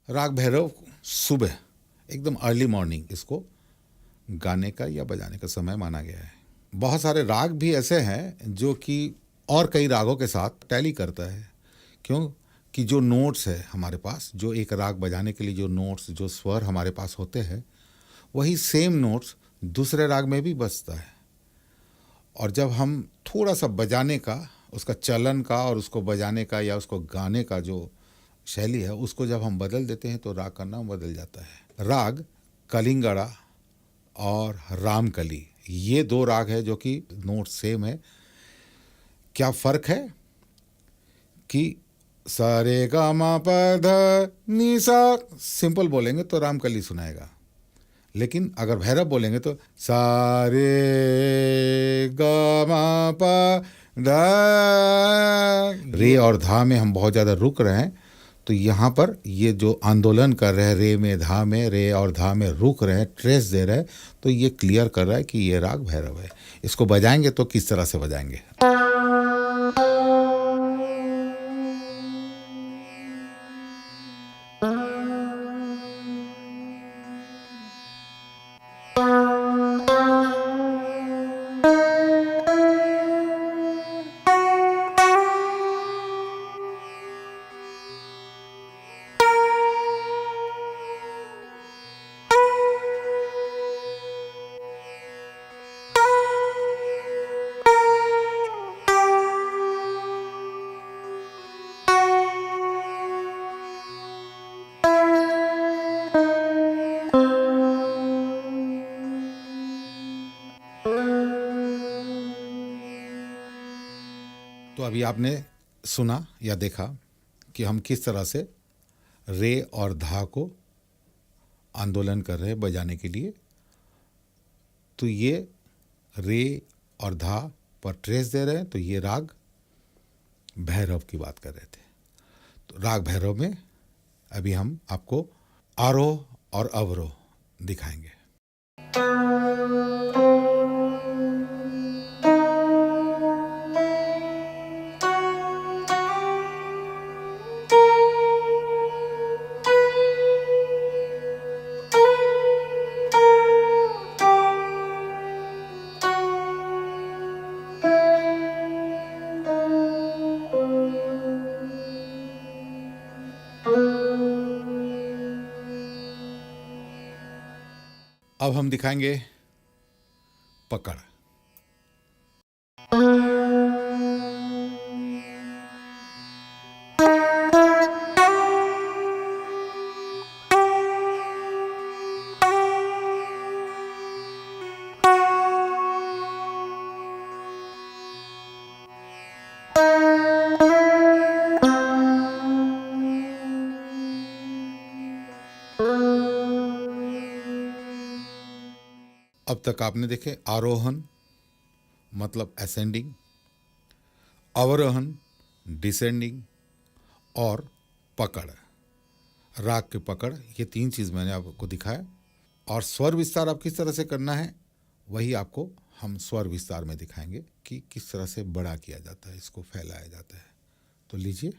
राग भैरव सुबह एकदम अर्ली मॉर्निंग इसको गाने का या बजाने का समय माना गया है। बहुत सारे राग भी ऐसे हैं जो कि और कई रागों के साथ टैली करता है। क्यों कि जो नोट्स है हमारे पास, जो एक राग बजाने के लिए जो नोट्स, जो स्वर हमारे पास होते हैं, वही सेम नोट्स दूसरे राग में भी बजता है। और जब हम थोड़ा सा बजाने का, उसका चलन का और उसको बजाने का या उसको गाने का जो शैली है, उसको जब हम बदल देते हैं तो राग का नाम बदल जाता है। राग कलिंगड़ा और रामकली, ये दो राग है जो कि नोट सेम है। क्या फ़र्क है कि सा रे गा मा पा धा नी सा सिंपल बोलेंगे तो रामकली सुनाएगा, लेकिन अगर भैरव बोलेंगे तो सा रे गा मा पा धा, रे और धा में हम बहुत ज़्यादा रुक रहे हैं, तो यहाँ पर ये जो आंदोलन कर रहे हैं, रे में धा में, रे और धा में रुक रहे हैं, ट्रेस दे रहे हैं, तो ये क्लियर कर रहा है कि ये राग भैरव है। इसको बजाएंगे तो किस तरह से बजाएंगे। तो अभी आपने सुना या देखा कि हम किस तरह से रे और धा को आंदोलन कर रहे हैं बजाने के लिए। तो ये रे और धा पर ट्रेस दे रहे हैं, तो ये राग भैरव की बात कर रहे थे। तो राग भैरव में अभी हम आपको आरोह और अवरोह दिखाएंगे। अब हम दिखाएंगे पकड़। अब तक आपने देखे आरोहण मतलब असेंडिंग, अवरोहण डिसेंडिंग और पकड़, राग की पकड़, ये तीन चीज़ मैंने आपको दिखाया। और स्वर विस्तार आप किस तरह से करना है, वही आपको हम स्वर विस्तार में दिखाएंगे कि किस तरह से बड़ा किया जाता है, इसको फैलाया जाता है। तो लीजिए।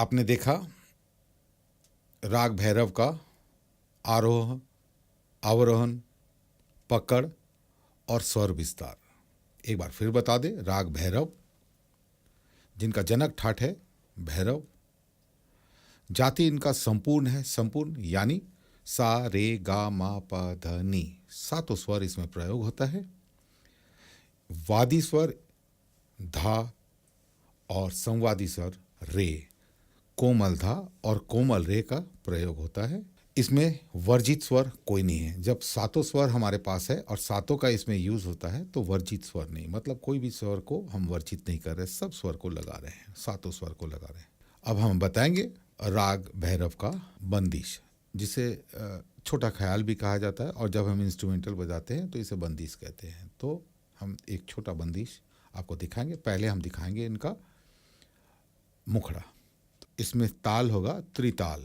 आपने देखा राग भैरव का आरोह, अवरोहन, पकड़ और स्वर विस्तार। एक बार फिर बता दे, राग भैरव जिनका जनक ठाठ है भैरव, जाति इनका संपूर्ण है, संपूर्ण यानी सा रे गा मा पा ध नी, सातों स्वर इसमें प्रयोग होता है। वादी स्वर धा और संवादी स्वर रे, कोमल धा और कोमल रे का प्रयोग होता है। इसमें वर्जित स्वर कोई नहीं है। जब सातों स्वर हमारे पास है और सातों का इसमें यूज होता है तो वर्जित स्वर नहीं, मतलब कोई भी स्वर को हम वर्जित नहीं कर रहे, सब स्वर को लगा रहे हैं, सातों स्वर को लगा रहे हैं। अब हम बताएंगे राग भैरव का बंदिश, जिसे छोटा ख्याल भी कहा जाता है, और जब हम इंस्ट्रूमेंटल बजाते हैं तो इसे बंदिश कहते हैं। तो हम एक छोटा बंदिश आपको दिखाएंगे। पहले हम दिखाएंगे इनका मुखड़ा। इसमें ताल होगा त्रिताल,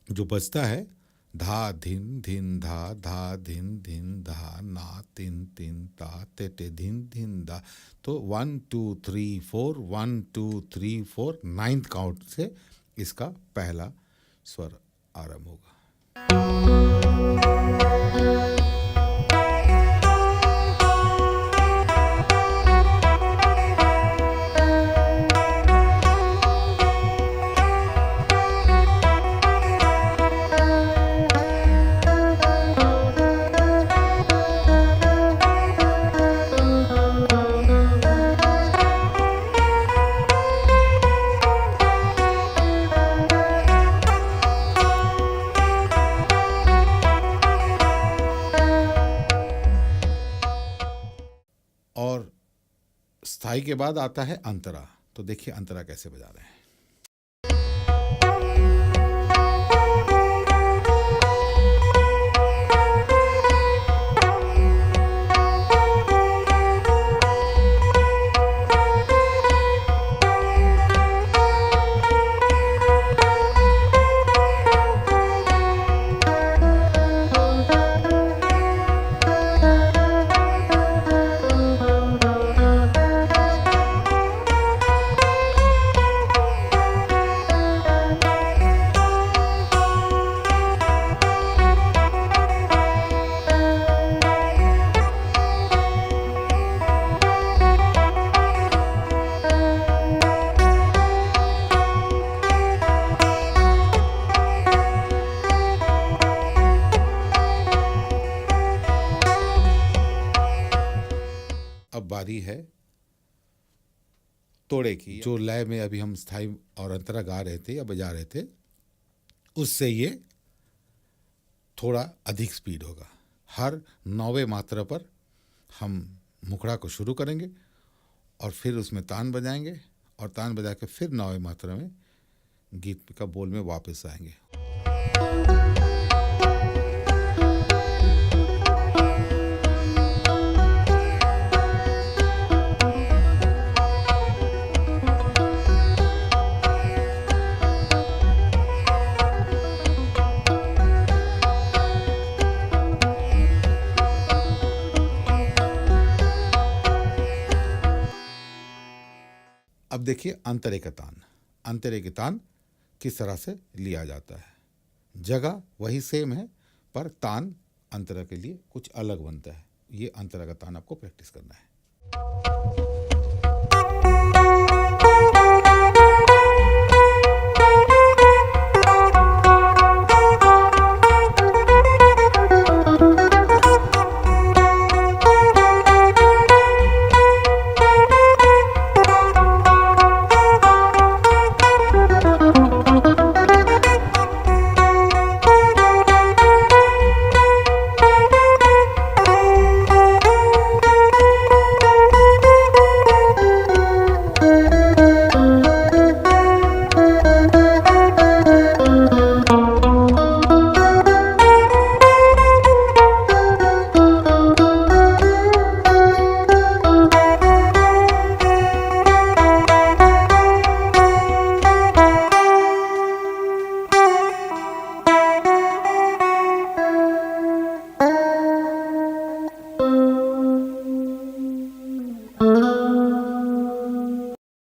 जो बजता है धा धिन धिन धा, धा धिन धिन धा, ना तिन तिन ता, ते ते धिन धिन धा। तो 1 2 3 4, 1 2 3 4, 9th काउंट से इसका पहला स्वर आरंभ होगा। और स्थाई के बाद आता है अंतरा। तो देखिए अंतरा कैसे बजा रहे हैं। अब बारी है तोड़े की। जो लय में अभी हम स्थाई और अंतरा गा रहे थे या बजा रहे थे, उससे ये थोड़ा अधिक स्पीड होगा। हर 9वें मात्रा पर हम मुखड़ा को शुरू करेंगे और फिर उसमें तान बजाएंगे, और तान बजा के फिर 9वें मात्रा में गीत का बोल में वापस आएंगे। अब देखिए अंतरे का तान। अंतरे के तान किस तरह से लिया जाता है। जगह वही सेम है, पर तान अंतरा के लिए कुछ अलग बनता है। ये अंतरा का तान आपको प्रैक्टिस करना है।